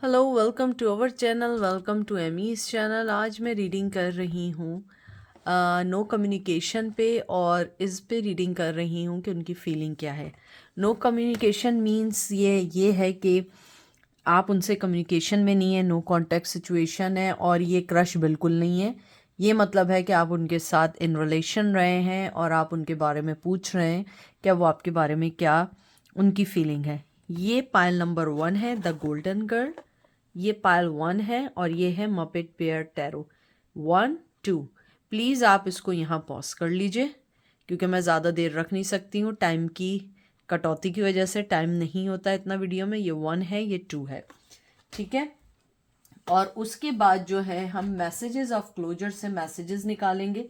Hello, welcome to our channel, welcome to Amy's channel. आज मैं reading कर रही हूँ नो कम्युनिकेशन पे, और इस पे रीडिंग कर रही हूँ कि उनकी फीलिंग क्या है। नो कम्युनिकेशन मीन्स ये है कि आप उनसे कम्युनिकेशन में नहीं है, नो कांटेक्ट सिचुएशन है, और ये क्रश बिल्कुल नहीं है। ये मतलब है कि आप उनके साथ इन रिलेशन रहे हैं और आप उनके बारे में पूछ रहे हैं क्या वो आपके बारे में क्या उनकी फीलिंग है। ये पाइल नंबर 1 है, द गोल्डन गर्ल। ये पाइल 1 है और ये है मपेट पेयर टैरो 1 2। प्लीज़ आप इसको यहाँ पॉज कर लीजिए क्योंकि मैं ज़्यादा देर रख नहीं सकती हूँ, टाइम की कटौती की वजह से टाइम नहीं होता इतना वीडियो में। ये 1 है, ये 2 है, ठीक है। और उसके बाद जो है हम मैसेजेस ऑफ क्लोजर से मैसेजेस निकालेंगे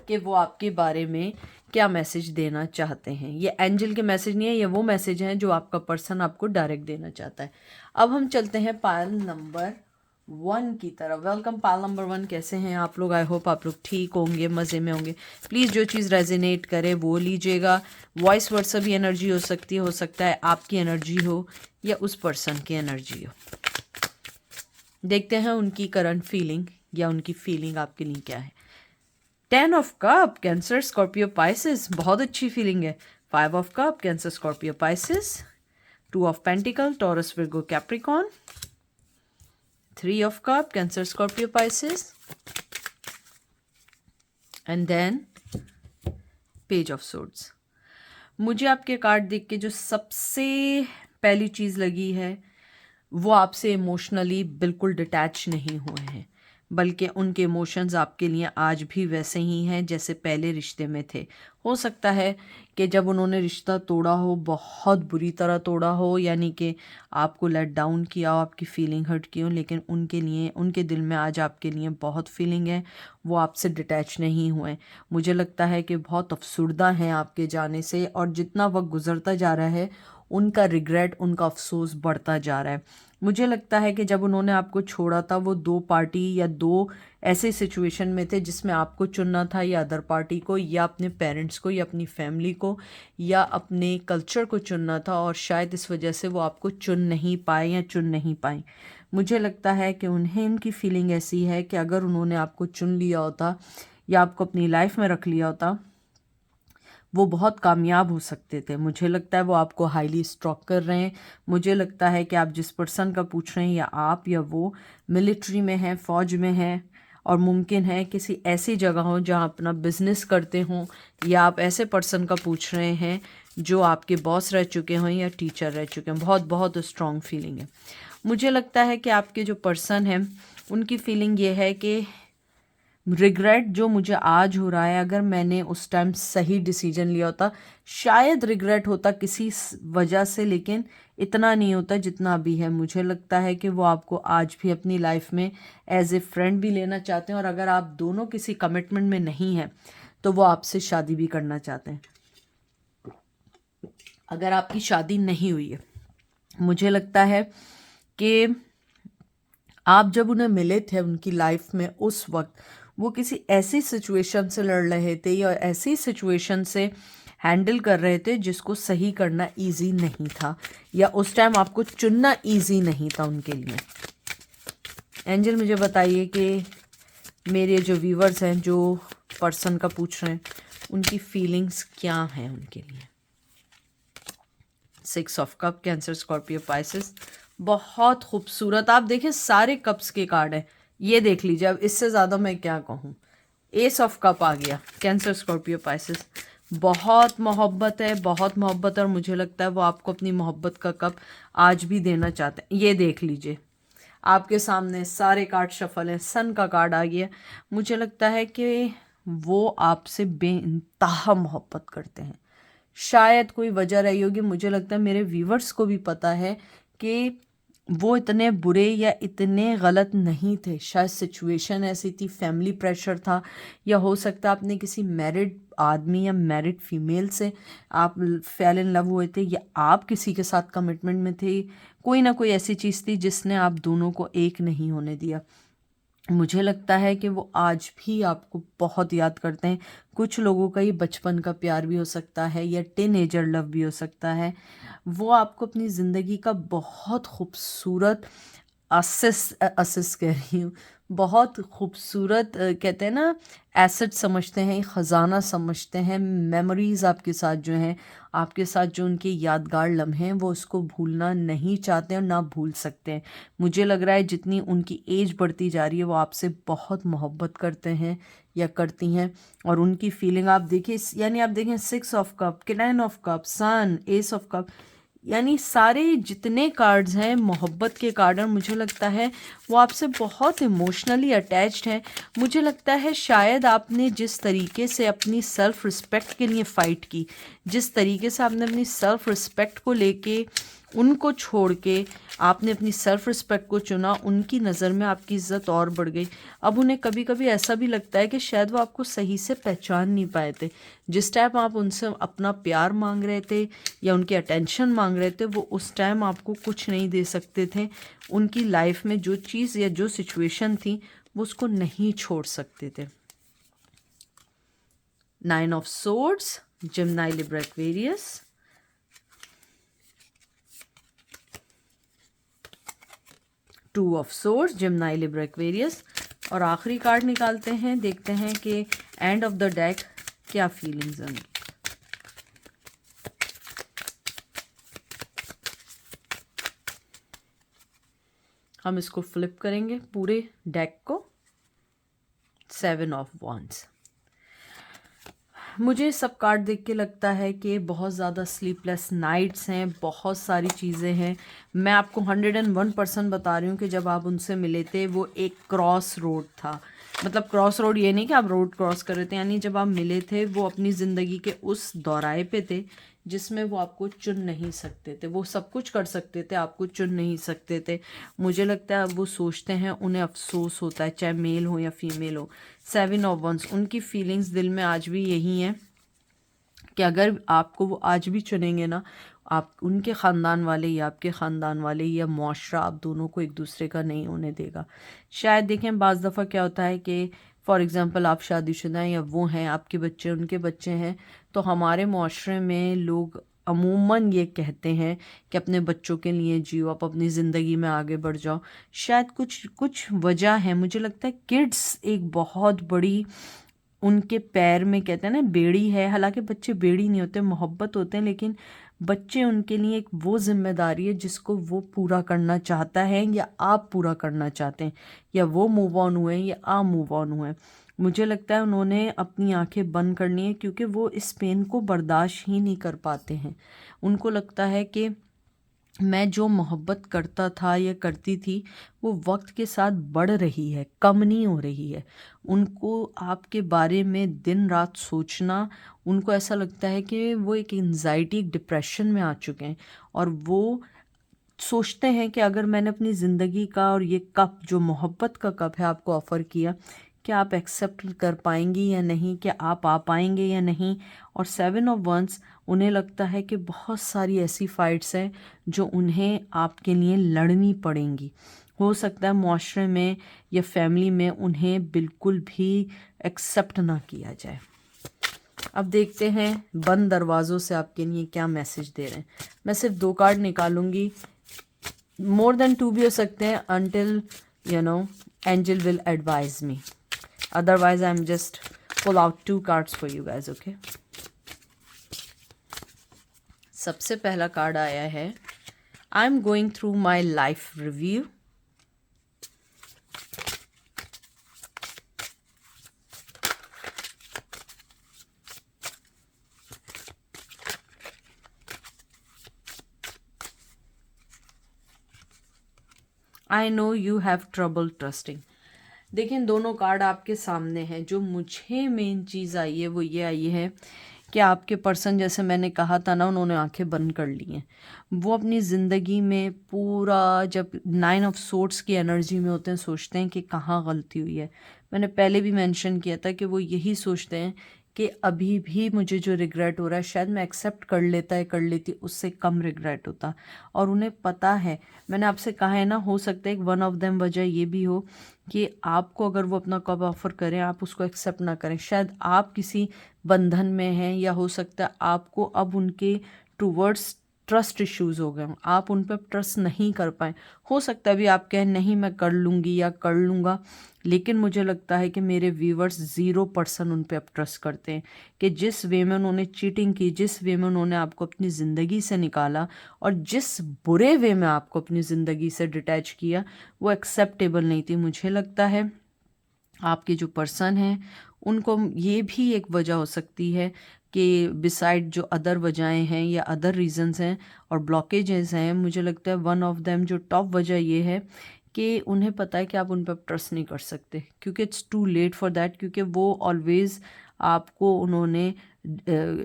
कि वो आपके बारे में क्या मैसेज देना चाहते हैं। ये एंजल के मैसेज नहीं है, ये वो मैसेज हैं जो आपका पर्सन आपको डायरेक्ट देना चाहता है। अब हम चलते हैं पायल नंबर 1 की तरफ। वेलकम पायल नंबर 1, कैसे हैं आप लोग? आई होप आप लोग ठीक होंगे, मज़े में होंगे। प्लीज़ जो चीज़ रेजोनेट करे वो लीजिएगा। वॉइस वर्ड्स भी एनर्जी हो सकती है, हो सकता है आपकी एनर्जी हो या उस पर्सन की एनर्जी हो। देखते हैं उनकी करंट फीलिंग या उनकी फीलिंग आपके लिए क्या है। 10 of cup, Cancer Scorpio Pisces, बहुत अच्छी फीलिंग है। 5 of cup, Cancer Scorpio Pisces. 2 of pentacle, Taurus Virgo Capricorn. 3 of cup, Cancer Scorpio Pisces. And then page of swords. मुझे आपके कार्ड देख के जो सबसे पहली चीज़ लगी है वो आपसे इमोशनली बिल्कुल डिटैच नहीं हुए हैं, बल्कि उनके इमोशंस आपके लिए आज भी वैसे ही हैं जैसे पहले रिश्ते में थे। हो सकता है कि जब उन्होंने रिश्ता तोड़ा हो, बहुत बुरी तरह तोड़ा हो, यानी कि आपको लेट डाउन किया हो, आपकी फीलिंग हर्ट की हो, लेकिन उनके लिए, उनके दिल में आज आपके लिए बहुत फीलिंग है। वो आपसे डिटैच नहीं हुए। मुझे लगता है कि बहुत अफसुर्दा हैं आपके जाने से, और जितना वक्त गुजरता जा रहा है उनका रिग्रेट, उनका अफसोस बढ़ता जा रहा है। मुझे लगता है कि जब उन्होंने आपको छोड़ा था वो 2 पार्टी या 2 ऐसे सिचुएशन में थे जिसमें आपको चुनना था, या अदर पार्टी को, या अपने पेरेंट्स को, या अपनी फैमिली को, या अपने कल्चर को चुनना था, और शायद इस वजह से वो आपको चुन नहीं पाए या चुन नहीं पाए। मुझे लगता है कि उन्हें, इनकी फीलिंग ऐसी है कि अगर उन्होंने आपको चुन लिया होता या आपको अपनी लाइफ में रख लिया होता, वो बहुत कामयाब हो सकते थे। मुझे लगता है वो आपको हाईली स्टॉक कर रहे हैं। मुझे लगता है कि आप जिस पर्सन का पूछ रहे हैं, या आप या वो मिलिट्री में हैं, फ़ौज में हैं, और मुमकिन है किसी ऐसी जगह हो जहां अपना बिजनेस करते हों, या आप ऐसे पर्सन का पूछ रहे हैं जो आपके बॉस रह चुके हों या टीचर रह चुके हैं। बहुत बहुत स्ट्रॉन्ग फीलिंग है। मुझे लगता है कि आपके जो पर्सन हैं उनकी फीलिंग ये है कि रिग्रेट जो मुझे आज हो रहा है, अगर मैंने उस टाइम सही डिसीजन लिया होता, शायद रिग्रेट होता किसी वजह से, लेकिन इतना नहीं होता जितना अभी है। मुझे लगता है कि वो आपको आज भी अपनी लाइफ में एज ए फ्रेंड भी लेना चाहते हैं, और अगर आप दोनों किसी कमिटमेंट में नहीं हैं तो वो आपसे शादी भी करना चाहते हैं। अगर आपकी शादी नहीं हुई है, मुझे लगता है कि आप जब उन्हें मिले थे उनकी लाइफ में, उस वक्त वो किसी ऐसी सिचुएशन से लड़ रहे थे या ऐसी सिचुएशन से हैंडल कर रहे थे जिसको सही करना इजी नहीं था, या उस टाइम आपको चुनना इजी नहीं था उनके लिए। एंजल मुझे बताइए कि मेरे जो व्यूवर्स हैं, जो पर्सन का पूछ रहे हैं, उनकी फीलिंग्स क्या हैं उनके लिए। 6 of cup, Cancer Scorpio Pisces, बहुत खूबसूरत। आप देखिए सारे कप्स के कार्ड हैं, ये देख लीजिए। अब इससे ज़्यादा मैं क्या कहूँ। एस ऑफ कप आ गया, कैंसर स्कॉर्पियो पाइसिस, बहुत मोहब्बत है, बहुत मोहब्बत है, और मुझे लगता है वो आपको अपनी मोहब्बत का कप आज भी देना चाहते हैं। ये देख लीजिए आपके सामने सारे कार्ड शफल हैं, सन का कार्ड आ गया। मुझे लगता है कि वो आपसे बेइंतहा मोहब्बत करते हैं। शायद कोई वजह रही होगी, मुझे लगता है मेरे व्यूवर्स को भी पता है कि वो इतने बुरे या इतने गलत नहीं थे। शायद सिचुएशन ऐसी थी, फैमिली प्रेशर था, या हो सकता है आपने किसी मैरिड आदमी या मैरिड फीमेल से आप फेल इन लव हुए थे, या आप किसी के साथ कमिटमेंट में थे। कोई ना कोई ऐसी चीज़ थी जिसने आप दोनों को एक नहीं होने दिया। मुझे लगता है कि वो आज भी आपको बहुत याद करते हैं। कुछ लोगों का ये बचपन का प्यार भी हो सकता है, या टीनेजर लव भी हो सकता है। वो आपको अपनी ज़िंदगी का बहुत खूबसूरत असिस्ट कह रही हूँ, बहुत खूबसूरत कहते हैं ना एसेट समझते हैं, ख़जाना समझते हैं। मेमोरीज़ आपके साथ जो हैं, आपके साथ जो उनके यादगार लम्हे हैं, वो उसको भूलना नहीं चाहते और ना भूल सकते हैं। मुझे लग रहा है जितनी उनकी एज बढ़ती जा रही है वो आपसे बहुत मोहब्बत करते हैं या करती हैं। और उनकी फीलिंग आप देखिए, यानी आप देखें 6 of cup, 9 of cup, sun, ace of cup, यानी सारे जितने कार्ड्स हैं मोहब्बत के कार्ड, और मुझे लगता है वो आपसे बहुत इमोशनली अटैच्ड हैं। मुझे लगता है शायद आपने जिस तरीके से अपनी सेल्फ़ रिस्पेक्ट के लिए फ़ाइट की, जिस तरीके से आपने अपनी सेल्फ़ रिस्पेक्ट को लेके उनको छोड़ के आपने अपनी सेल्फ़ रिस्पेक्ट को चुना, उनकी नज़र में आपकी इज़्ज़त और बढ़ गई। अब उन्हें कभी कभी ऐसा भी लगता है कि शायद वो आपको सही से पहचान नहीं पाए थे। जिस टाइम आप उनसे अपना प्यार मांग रहे थे या उनकी अटेंशन मांग रहे थे, वो उस टाइम आपको कुछ नहीं दे सकते थे। उनकी लाइफ में जो चीज़ या जो सिचुएशन थी वो उसको नहीं छोड़ सकते थे। 9 of swords, Gemini, Libra, Aquarius. 2 of swords, Gemini, Libra, Aquarius. और आखिरी कार्ड निकालते हैं, देखते हैं कि एंड ऑफ द डेक क्या फीलिंग्स हैं। हम इसको फ्लिप करेंगे पूरे डेक को। 7 ऑफ वॉन्ड्स। मुझे सब कार्ड देख के लगता है कि बहुत ज़्यादा स्लीपलेस नाइट्स हैं, बहुत सारी चीज़ें हैं। मैं आपको 101% बता रही हूँ कि जब आप उनसे मिले थे वो एक क्रॉस रोड था। मतलब क्रॉस रोड ये नहीं कि आप रोड क्रॉस कर रहे थे, यानी जब आप मिले थे वो अपनी ज़िंदगी के उस दौराहे पे थे जिसमें वो आपको चुन नहीं सकते थे। वो सब कुछ कर सकते थे, आपको चुन नहीं सकते थे। मुझे लगता है अब वो सोचते हैं, उन्हें अफसोस होता है, चाहे मेल हो या फीमेल हो। 7 ऑफ वंस, उनकी फीलिंग्स दिल में आज भी यही हैं कि अगर आपको वो आज भी चुनेंगे ना, आप उनके ख़ानदान वाले या आपके ख़ानदान वाले या मुआशरा आप दोनों को एक दूसरे का नहीं होने देगा। शायद देखें बाज़ दफ़ा क्या होता है कि फॉर एग्ज़ाम्पल आप शादीशुदा हैं या वो हैं, आपके बच्चे उनके बच्चे हैं, तो हमारे मुआशरे में लोग अमूमन ये कहते हैं कि अपने बच्चों के लिए जियो, आप अपनी ज़िंदगी में आगे बढ़ जाओ। शायद कुछ कुछ वजह है। मुझे लगता है किड्स एक बहुत बड़ी उनके पैर में कहते हैं ना बेड़ी है। हालांकि बच्चे बेड़ी नहीं होते, मोहब्बत होते हैं, लेकिन बच्चे उनके लिए एक वो जिम्मेदारी है जिसको वो पूरा करना चाहता है या आप पूरा करना चाहते हैं, या वो मूव ऑन हुए या आप मूव ऑन हुए। मुझे लगता है उन्होंने अपनी आंखें बंद करनी है क्योंकि वो इस पेन को बर्दाश्त ही नहीं कर पाते हैं। उनको लगता है कि मैं जो मोहब्बत करता था या करती थी वो वक्त के साथ बढ़ रही है, कम नहीं हो रही है। उनको आपके बारे में दिन रात सोचना, उनको ऐसा लगता है कि वो एक एंजाइटी, एक डिप्रेशन में आ चुके हैं, और वो सोचते हैं कि अगर मैंने अपनी ज़िंदगी का और ये कप जो मोहब्बत का कप है आपको ऑफ़र किया, क्या आप एक्सेप्ट कर पाएंगी या नहीं, क्या आप आ पाएंगे या नहीं। और 7 ऑफ वंस, उन्हें लगता है कि बहुत सारी ऐसी फ़ाइट्स हैं जो उन्हें आपके लिए लड़नी पड़ेंगी। हो सकता है मुआशरे में या फैमिली में उन्हें बिल्कुल भी एक्सेप्ट ना किया जाए। अब देखते हैं बंद दरवाज़ों से आपके लिए क्या मैसेज दे रहे हैं। मैं सिर्फ 2 कार्ड निकालूंगी, मोर देन 2 भी हो सकते हैं, until angel will advise me. Otherwise I'm just pull out 2 cards for you guys, okay? सबसे पहला कार्ड आया है, I'm going through my life review. I know you have trouble trusting. देखें दोनों कार्ड आपके सामने हैं। जो मुझे मेन चीज़ आई है वो ये आई है कि आपके पर्सन, जैसे मैंने कहा था ना, उन्होंने आंखें बंद कर ली हैं। वो अपनी ज़िंदगी में पूरा, जब 9 ऑफ सोर्ड्स की एनर्जी में होते हैं, सोचते हैं कि कहाँ गलती हुई है। मैंने पहले भी मेंशन किया था कि वो यही सोचते हैं कि अभी भी मुझे जो रिग्रेट हो रहा है, शायद मैं एक्सेप्ट कर लेता है, कर लेती, उससे कम रिग्रेट होता। और उन्हें पता है, मैंने आपसे कहा है ना, हो सकता है एक वन ऑफ देम वजह ये भी हो कि आपको अगर वो अपना कब ऑफ़र करें आप उसको एक्सेप्ट ना करें। शायद आप किसी बंधन में हैं, या हो सकता है आपको अब उनके टूवर्ड्स ट्रस्ट इश्यूज हो गए हों, आप उन पर ट्रस्ट नहीं कर पाए। हो सकता है भी आप कहें नहीं मैं कर लूँगी या कर लूँगा, लेकिन मुझे लगता है कि मेरे व्यूवर्स 0% उन पर अब ट्रस्ट करते हैं कि जिस वे में उन्होंने चीटिंग की, जिस वे में उन्होंने आपको अपनी ज़िंदगी से निकाला और जिस बुरे वे में आपको अपनी ज़िंदगी से डिटैच किया, वो एक्सेप्टेबल नहीं थी। मुझे लगता है आपके जो पर्सन हैं उनको ये भी एक वजह हो सकती है कि बिसाइड जो अदर वजहें हैं या अदर रीजंस हैं और ब्लॉकेजेस हैं, मुझे लगता है वन ऑफ देम जो टॉप वजह ये है कि उन्हें पता है कि आप उन पर ट्रस्ट नहीं कर सकते, क्योंकि it's too late for that. क्योंकि वो ऑलवेज़ आपको उन्होंने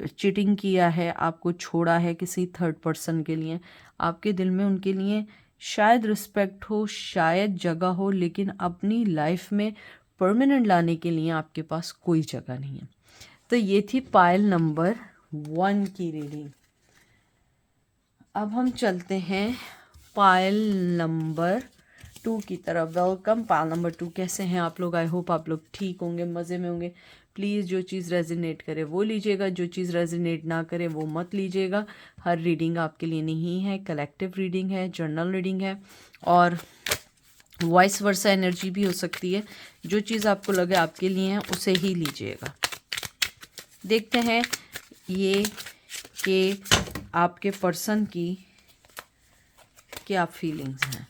चीटिंग किया है, आपको छोड़ा है किसी थर्ड पर्सन के लिए। आपके दिल में उनके लिए शायद रिस्पेक्ट हो, शायद जगह हो, लेकिन अपनी लाइफ में परमानेंट लाने के लिए आपके पास कोई जगह नहीं है। तो ये थी पायल नंबर 1 की रीडिंग। अब हम चलते हैं पायल नंबर 2 की तरफ। वेलकम पायल नंबर 2, कैसे हैं आप लोग? आई होप आप लोग ठीक होंगे, मज़े में होंगे। प्लीज़ जो चीज़ रेजोनेट करे वो लीजिएगा, जो चीज़ रेजोनेट ना करे वो मत लीजिएगा। हर रीडिंग आपके लिए नहीं है, कलेक्टिव रीडिंग है, जर्नल रीडिंग है और वॉइस वर्सा एनर्जी भी हो सकती है। जो चीज़ आपको लगे आपके लिए है उसे ही लीजिएगा। देखते हैं ये कि आपके पर्सन की क्या फीलिंग्स हैं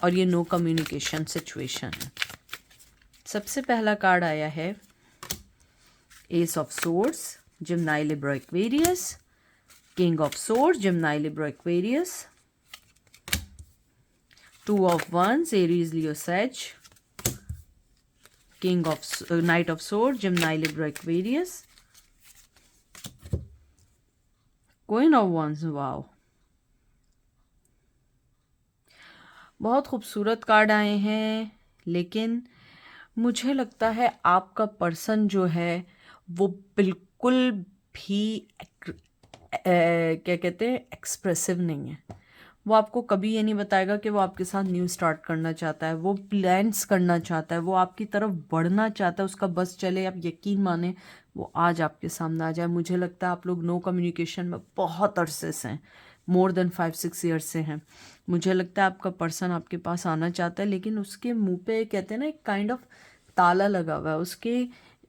और ये नो कम्युनिकेशन सिचुएशन है। सबसे पहला कार्ड आया है S of swords, Gemini Libra Aquarius, king of swords, Gemini Libra Aquarius, 2 of Wands, Aries, Leo, Sag, Knight of Swords, Gemini, Libra, Aquarius, Queen of Wands, wow, बहुत खूबसूरत card आए हैं। लेकिन मुझे लगता है आपका पर्सन जो है वो बिल्कुल भी क्या कहते हैं, एक्सप्रेसिव नहीं है। वो आपको कभी ये नहीं बताएगा कि वो आपके साथ न्यू स्टार्ट करना चाहता है, वो प्लान्स करना चाहता है, वो आपकी तरफ बढ़ना चाहता है, उसका बस चले। आप यकीन माने वो आज आपके सामने आ जाए। मुझे लगता है आप लोग नो कम्युनिकेशन में बहुत अरसे से हैं, मोर देन 5-6 ईयर्स से हैं। मुझे लगता है आपका पर्सन आपके पास आना चाहता है, लेकिन उसके मुंह पे कहते हैं ना एक काइंड ऑफ ताला लगा हुआ है। उसके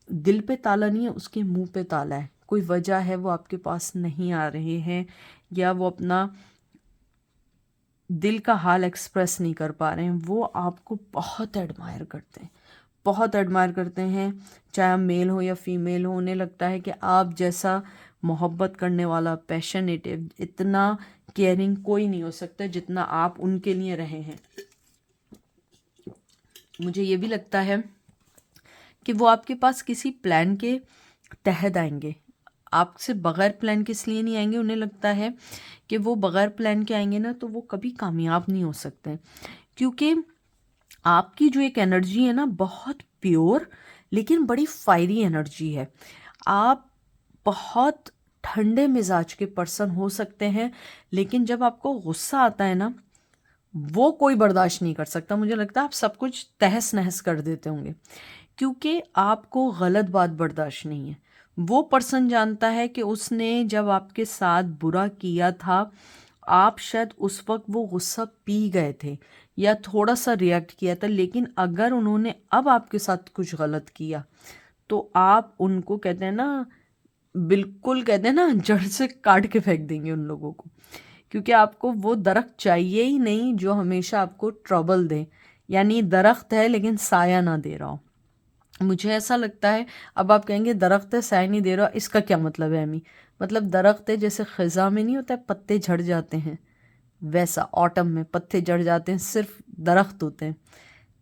दिल पे ताला नहीं है, उसके मुंह पे ताला है। कोई वजह है वो आपके पास नहीं आ रहे हैं, या वो अपना दिल का हाल एक्सप्रेस नहीं कर पा रहे हैं। वो आपको बहुत एडमायर करते हैं, बहुत एडमायर करते हैं, चाहे आप मेल हो या फीमेल हो। उन्हें लगता है कि आप जैसा मोहब्बत करने वाला, पैशनेट, इतना केयरिंग कोई नहीं हो सकता जितना आप उनके लिए रहे हैं। मुझे ये भी लगता है कि वो आपके पास किसी प्लान के तहत आएंगे, आपसे बगैर प्लान के इसलिए नहीं आएंगे। उन्हें लगता है कि वो बगैर प्लान के आएंगे ना तो वो कभी कामयाब नहीं हो सकते, क्योंकि आपकी जो एक एनर्जी है ना बहुत प्योर लेकिन बड़ी फायरी एनर्जी है। आप बहुत ठंडे मिजाज के पर्सन हो सकते हैं, लेकिन जब आपको गुस्सा आता है ना वो कोई बर्दाश्त नहीं कर सकता। मुझे लगता है आप सब कुछ तहस नहस कर देते होंगे, क्योंकि आपको गलत बात बर्दाश्त नहीं है। वो पर्सन जानता है कि उसने जब आपके साथ बुरा किया था, आप शायद उस वक्त वो गुस्सा पी गए थे या थोड़ा सा रिएक्ट किया था, लेकिन अगर उन्होंने अब आपके साथ कुछ गलत किया तो आप उनको कहते हैं ना, बिल्कुल कहते हैं ना, जड़ से काट के फेंक देंगे उन लोगों को, क्योंकि आपको वो दरख्त चाहिए ही नहीं जो हमेशा आपको ट्रबल दे, यानी दरख्त है लेकिन साया ना दे रहा हो। मुझे ऐसा लगता है, अब आप कहेंगे दरख्त है साया नहीं दे रहा, इसका क्या मतलब है अम्मी? मतलब दरख्त है, जैसे ख़ज़ा में नहीं होता है पत्ते झड़ जाते हैं, वैसा ऑटम में पत्ते झड़ जाते हैं, सिर्फ दरख्त होते हैं।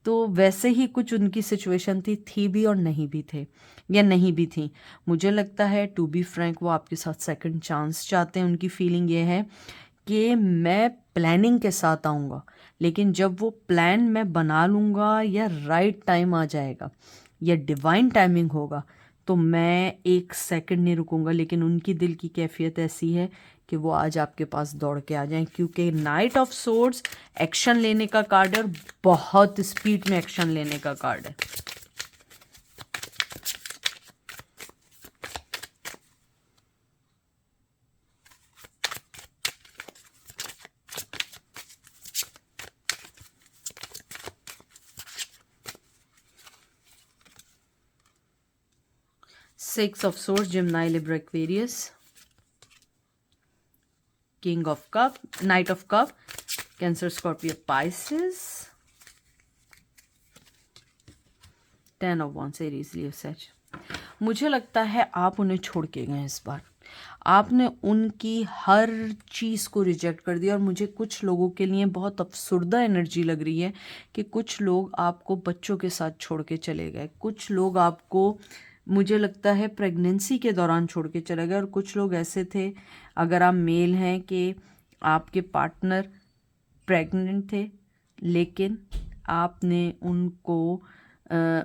तो वैसे ही कुछ उनकी सिचुएशन थी भी और नहीं भी थे, या नहीं भी थी। मुझे लगता है टू बी फ्रैंक वो आपके साथ सेकंड चांस चाहते हैं। उनकी फीलिंग ये है कि मैं प्लानिंग के साथ आऊँगा, लेकिन जब वो प्लान मैं बना लूँगा या राइट टाइम आ जाएगा या डिवाइन टाइमिंग होगा तो मैं एक सेकंड नहीं रुकूंगा। लेकिन उनकी दिल की कैफियत ऐसी है कि वो आज आपके पास दौड़ के आ जाएं, क्योंकि नाइट ऑफ सोर्ड्स एक्शन लेने का कार्ड है और बहुत स्पीड में एक्शन लेने का कार्ड है। 6 of Swords, Gemini, Libra, Aquarius. King of Cup, Knight of Cup, Cancer, Scorpio, Pisces. 10 of Wands, Aries, Leo, Sag. मुझे लगता है आप उन्हें छोड़ के गए इस बार। आपने उनकी हर चीज़ को रिजेक्ट कर दिया और मुझे कुछ लोगों के लिए बहुत अफसुर्दा एनर्जी लग रही है कि कुछ लोग आपको बच्चों के साथ छोड़ के चले गए, कुछ लोग आपको मुझे लगता है प्रेगनेंसी के दौरान छोड़ के चले गए, और कुछ लोग ऐसे थे, अगर आप मेल हैं, कि आपके पार्टनर प्रेग्नेंट थे लेकिन आपने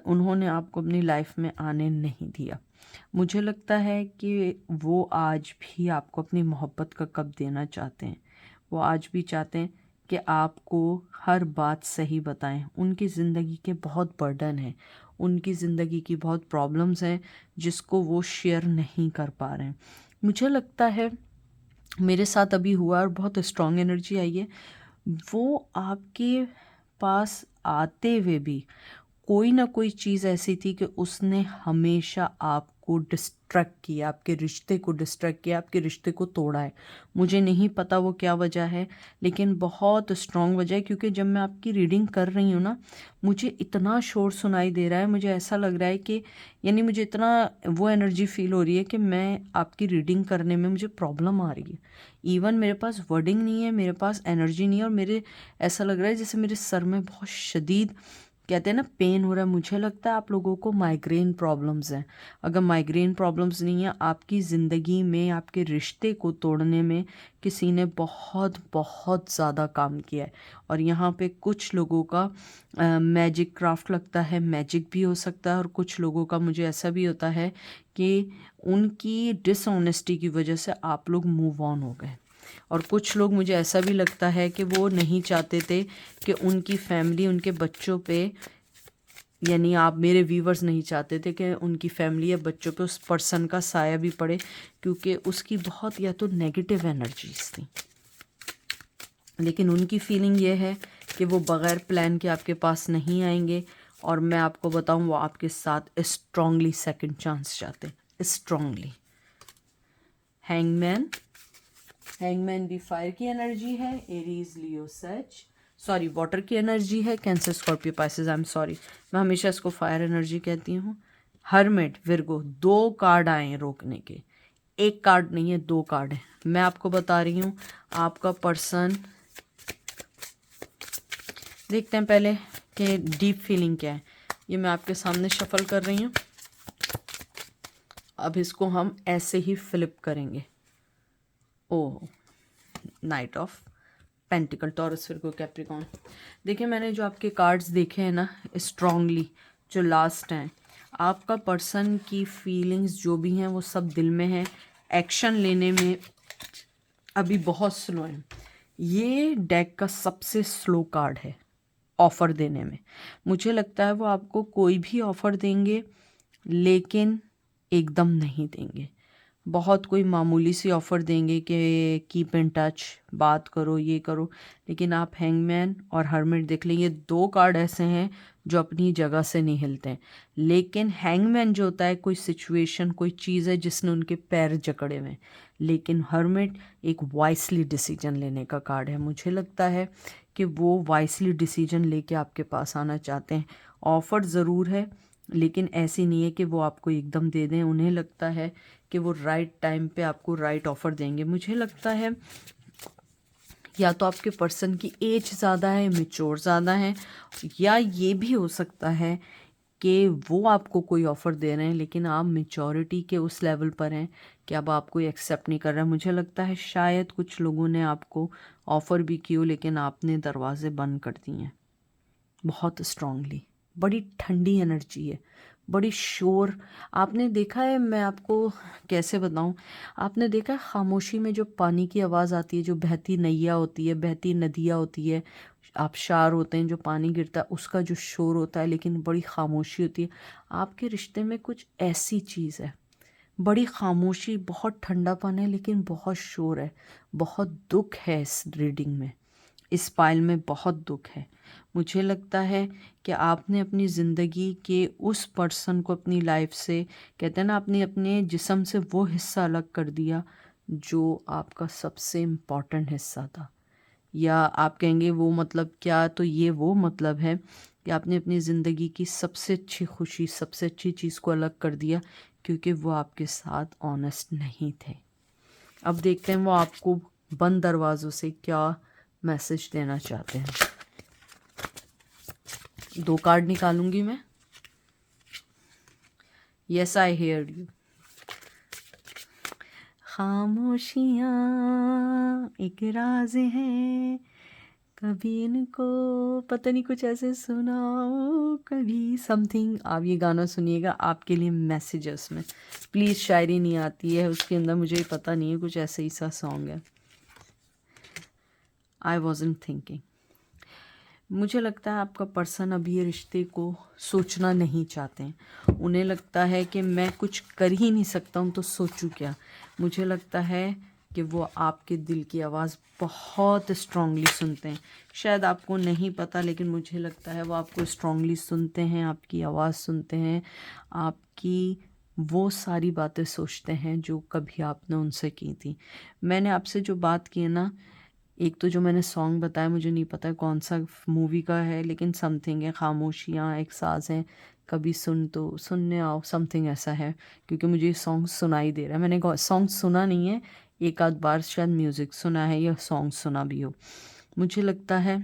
उन्होंने आपको अपनी लाइफ में आने नहीं दिया। मुझे लगता है कि वो आज भी आपको अपनी मोहब्बत का कप देना चाहते हैं। वो आज भी चाहते हैं कि आपको हर बात सही बताएं। उनकी ज़िंदगी के बहुत बर्डन है, उनकी ज़िंदगी की बहुत प्रॉब्लम्स हैं जिसको वो शेयर नहीं कर पा रहे हैं। मुझे लगता है मेरे साथ अभी हुआ और बहुत स्ट्रॉन्ग एनर्जी आई है। वो आपके पास आते हुए भी कोई ना कोई चीज़ ऐसी थी कि उसने हमेशा आपको डिस्ट्रैक्ट किया, आपके रिश्ते को डिस्ट्रैक्ट किया, आपके रिश्ते को तोड़ा है। मुझे नहीं पता वो क्या वजह है, लेकिन बहुत स्ट्रॉन्ग वजह है, क्योंकि जब मैं आपकी रीडिंग कर रही हूँ ना, मुझे इतना शोर सुनाई दे रहा है, मुझे ऐसा लग रहा है कि यानी मुझे इतना वो एनर्जी फील हो रही है कि मैं आपकी रीडिंग करने में मुझे प्रॉब्लम आ रही है। इवन मेरे पास वर्डिंग नहीं है, मेरे पास एनर्जी नहीं है, और मेरे ऐसा लग रहा है जैसे मेरे सर में बहुत शदीद, कहते हैं ना, पेन हो रहा है। मुझे लगता है आप लोगों को माइग्रेन प्रॉब्लम्स हैं। अगर माइग्रेन प्रॉब्लम्स नहीं है, आपकी ज़िंदगी में आपके रिश्ते को तोड़ने में किसी ने बहुत बहुत ज़्यादा काम किया है। और यहाँ पे कुछ लोगों का मैजिक क्राफ्ट लगता है, मैजिक भी हो सकता है, और कुछ लोगों का मुझे ऐसा भी होता है कि उनकी डिसऑनेस्टी की वजह से आप लोग मूव ऑन हो गए। और कुछ लोग, मुझे ऐसा भी लगता है कि वो नहीं चाहते थे कि उनकी फैमिली, उनके बच्चों पे, यानी आप मेरे व्यूवर्स नहीं चाहते थे कि उनकी फैमिली या बच्चों पे उस पर्सन का साया भी पड़े, क्योंकि उसकी बहुत या तो नेगेटिव एनर्जीज थी। लेकिन उनकी फीलिंग ये है कि वो बग़ैर प्लान के आपके पास नहीं आएंगे, और मैं आपको बताऊं, वो आपके साथ स्ट्रांगली सेकंड चांस चाहते हैं, स्ट्रांगली। हैंगमैन, हैंगमैन भी फायर की एनर्जी है, एरीज, लियो, सच, सॉरी वाटर की एनर्जी है, cancer, Scorpio, Pisces, I am sorry, मैं हमेशा इसको फायर एनर्जी कहती हूँ। हर्मिट, विर्गो, 2 कार्ड आए हैं रोकने के, 1 कार्ड नहीं है, 2 कार्ड है। मैं आपको बता रही हूँ, आपका पर्सन, देखते हैं पहले कि डीप फीलिंग क्या है। ये मैं आपके सामने शफल कर रही हूँ, अब इसको हम ऐसे ही फ्लिप करेंगे। Oh, knight of pentacle, Taurus, Virgo, Capricorn. देखिए, मैंने जो आपके कार्ड्स देखे हैं ना, स्ट्रांगली जो लास्ट हैं, आपका पर्सन की फीलिंग्स जो भी हैं वो सब दिल में है, एक्शन लेने में अभी बहुत स्लो है। ये डेक का सबसे स्लो कार्ड है ऑफ़र देने में। मुझे लगता है वो आपको कोई भी ऑफ़र देंगे लेकिन एकदम नहीं देंगे। बहुत कोई मामूली सी ऑफ़र देंगे कि कीप इन टच, बात करो, ये करो, लेकिन आप हैंगमैन और हर्मिट देख लें, ये 2 कार्ड ऐसे हैं जो अपनी जगह से नहीं हिलते हैं। लेकिन हैंगमैन जो होता है, कोई सिचुएशन, कोई चीज़ है जिसने उनके पैर जकड़े हुए हैं, लेकिन हर्मिट एक वाइसली डिसीजन लेने का कार्ड है। मुझे लगता है कि वो वाइसली डिसीजन लेके आपके पास आना चाहते हैं। ऑफ़र ज़रूर है लेकिन ऐसी नहीं है कि वो आपको एकदम दे दें। उन्हें लगता है कि वो राइट टाइम पे आपको राइट ऑफ़र देंगे। मुझे लगता है या तो आपके पर्सन की एज ज़्यादा है, मैच्योर ज़्यादा है, या ये भी हो सकता है कि वो आपको कोई ऑफ़र दे रहे हैं लेकिन आप मैच्योरिटी के उस लेवल पर हैं कि अब आपको एक्सेप्ट नहीं कर रहा है। मुझे लगता है शायद कुछ लोगों ने आपको ऑफ़र भी की हो लेकिन आपने दरवाजे बंद कर दिए हैं बहुत स्ट्रांगली। बड़ी ठंडी एनर्जी है, बड़ी शोर। आपने देखा है, मैं आपको कैसे बताऊं, आपने देखा है खामोशी में जो पानी की आवाज़ आती है, जो बहती नैया होती है, बहती नदियाँ होती है, आबशार होते हैं, जो पानी गिरता है उसका जो शोर होता है, लेकिन बड़ी खामोशी होती है। आपके रिश्ते में कुछ ऐसी चीज़ है, बड़ी खामोशी, बहुत ठंडापन है लेकिन बहुत शोर है, बहुत दुख है इस रीडिंग में। इस पाइल में बहुत दुख है। मुझे लगता है कि आपने अपनी ज़िंदगी के उस पर्सन को अपनी लाइफ से, कहते हैं ना, आपने अपने जिस्म से वो हिस्सा अलग कर दिया जो आपका सबसे इम्पॉर्टेंट हिस्सा था। या आप कहेंगे वो मतलब क्या, तो ये वो मतलब है कि आपने अपनी ज़िंदगी की सबसे अच्छी खुशी, सबसे अच्छी चीज़ को अलग कर दिया क्योंकि वो आपके साथ ऑनेस्ट नहीं थे। अब देखते हैं वो आपको बंद दरवाज़ों से क्या मैसेज देना चाहते हैं। 2 कार्ड निकालूंगी मैं। Yes I hear you. खामोशियाँ एक राज है, कभी इनको पता नहीं कुछ ऐसे सुनाओ, कभी समथिंग। आप ये गाना सुनिएगा, आपके लिए मैसेज है उसमें। प्लीज़, शायरी नहीं आती है उसके अंदर, मुझे पता नहीं है, कुछ ऐसे ही सा सॉन्ग है। आई वॉजंट थिंकिंग। मुझे लगता है आपका पर्सन अभी ये रिश्ते को सोचना नहीं चाहते हैं। उन्हें लगता है कि मैं कुछ कर ही नहीं सकता हूँ तो सोचूं क्या। मुझे लगता है कि वो आपके दिल की आवाज़ बहुत स्ट्रांगली सुनते हैं। शायद आपको नहीं पता, लेकिन मुझे लगता है वो आपको स्ट्रांगली सुनते हैं, आपकी आवाज़ सुनते हैं, आपकी वो सारी बातें सोचते हैं जो कभी आपने उनसे की थी। मैंने आपसे जो बात की है ना, एक तो जो मैंने सॉन्ग बताया, मुझे नहीं पता कौन सा मूवी का है, लेकिन समथिंग है, खामोशियाँ एक साज है, कभी सुन तो सुनने आओ, समथिंग ऐसा है। क्योंकि मुझे ये सॉन्ग सुनाई दे रहा है, मैंने सॉन्ग सुना नहीं है, एक आध बार शायद म्यूज़िक सुना है या सॉन्ग सुना भी हो। मुझे लगता है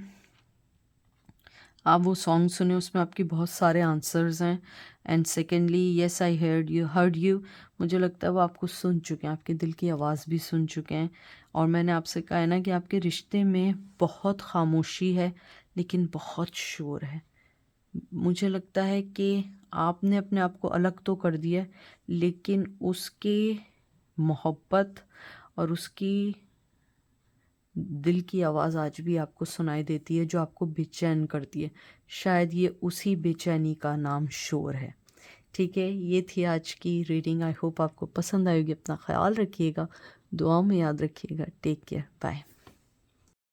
आप वो सॉन्ग सुने, उसमें आपके बहुत सारे आंसर्स हैं। And secondly, yes I heard you. मुझे लगता है वो आपको सुन चुके हैं, आपके दिल की आवाज़ भी सुन चुके हैं। और मैंने आपसे कहा है ना कि आपके रिश्ते में बहुत खामोशी है लेकिन बहुत शोर है। मुझे लगता है कि आपने अपने आप को अलग तो कर दिया है, लेकिन उसके मोहब्बत और उसकी दिल की आवाज़ आज भी आपको सुनाई देती है जो आपको बेचैन करती है। शायद ये उसी बेचैनी का नाम शोर है। ठीक है, ये थी आज की रीडिंग। आई होप आपको पसंद आएगी। अपना ख्याल रखिएगा, दुआओं में याद रखिएगा। Take care, bye.